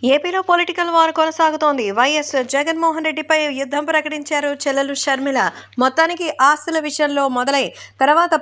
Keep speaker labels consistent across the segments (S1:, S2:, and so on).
S1: ఏపీలో political war కొనసాగుతోంది. YS Jaganmohan రెడ్డిపై యుద్ధం ప్రకటించారు చెల్లెలు షర్మిల. మొత్తానికి ఆస్తుల విషయంలో మొదలై తర్వాత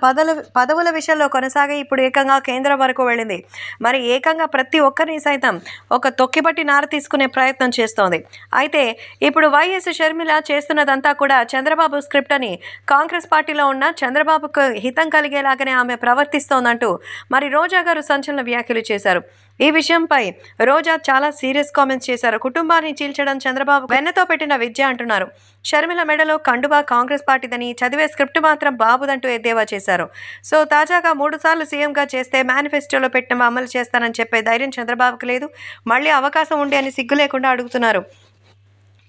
S1: పదవుల విషయంలో కొనసాగి ఇప్పుడు ఏకంగా కేంద్రం వరకు వెళ్ళింది. మరి ఏకంగా ప్రతి ఒక్కరిని సైతం ఒక తొక్కిబట్టి నార తీసుకునే ప్రయత్నం చేస్తోంది. అయితే ఇప్పుడు వైఎస్ షర్మిల చేస్తున్నదంతా కూడా చంద్రబాబు స్క్రిప్ట్ అని, కాంగ్రెస్ పార్టీలో ఉన్న చంద్రబాబుకు హితం కలిగేలాగానే ఆమె ప్రవర్తిస్తోందంటూ మరి రోజా గారు సంచలన వ్యాఖ్యలు చేశారు. ఈ విషయంపై రోజా చాలా సీరియస్ కామెంట్స్ చేశారు. కుటుంబాన్ని చీల్చడం చంద్రబాబు వెన్నతో పెట్టిన విద్య అంటున్నారు. షర్మిల మెడలో కండువా కాంగ్రెస్ పార్టీదని, చదివే స్క్రిప్ట్ మాత్రం బాబుదంటూ ఎద్దేవా చేశారు. సో తాజాగా 3 సార్లు సీఎంగా చేస్తే మేనిఫెస్టోలో పెట్టిన అమలు చేస్తానని చెప్పే ధైర్యం చంద్రబాబుకు లేదు. మళ్ళీ అవకాశం ఉండే అని సిగ్గు లేకుండా అడుగుతున్నారు.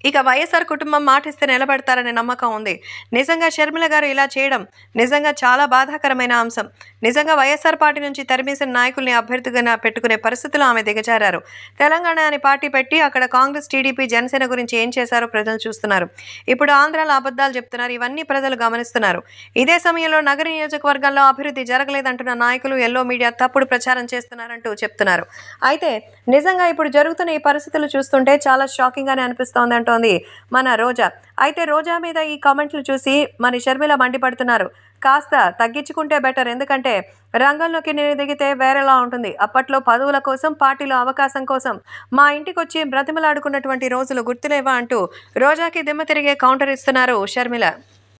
S1: ఇక వైఎస్ఆర్ కుటుంబం మాటిస్తే నిలబెడతారనే నమ్మకం ఉంది. నిజంగా షర్మిల గారు ఇలా చేయడం నిజంగా చాలా బాధాకరమైన అంశం. నిజంగా వైఎస్ఆర్ పార్టీ నుంచి తరిమేసిన నాయకుల్ని అభ్యర్థిగా పెట్టుకునే పరిస్థితిలో ఆమె దిగజారారు. తెలంగాణ అని పార్టీ పెట్టి అక్కడ కాంగ్రెస్, టీడీపీ, జనసేన గురించి ఏం చేశారో ప్రజలు చూస్తున్నారు. ఇప్పుడు ఆంధ్రాలో అబద్ధాలు చెప్తున్నారు. ఇవన్నీ ప్రజలు గమనిస్తున్నారు. ఇదే సమయంలో నగర నియోజకవర్గాల్లో అభివృద్ధి జరగలేదంటున్న నాయకులు ఎల్లో మీడియా తప్పుడు ప్రచారం చేస్తున్నారంటూ చెప్తున్నారు. అయితే నిజంగా ఇప్పుడు జరుగుతున్న ఈ పరిస్థితులు చూస్తుంటే చాలా షాకింగ్గానే అనిపిస్తోంది అంటోంది మన రోజా. అయితే రోజా మీద ఈ కామెంట్లు చూసి మరి షర్మిల మండిపడుతున్నారు. కాస్త తగ్గించుకుంటే బెటర్, ఎందుకంటే రంగంలోకి నేను దిగితే వేరేలా ఉంటుంది. అప్పట్లో పదవుల కోసం, పార్టీలో అవకాశం కోసం మా ఇంటికి వచ్చి బ్రతిమలాడుకున్నటువంటి రోజులు గుర్తులేవా అంటూ రోజాకి దిమ్మ తిరిగే కౌంటర్ ఇస్తున్నారు షర్మిల.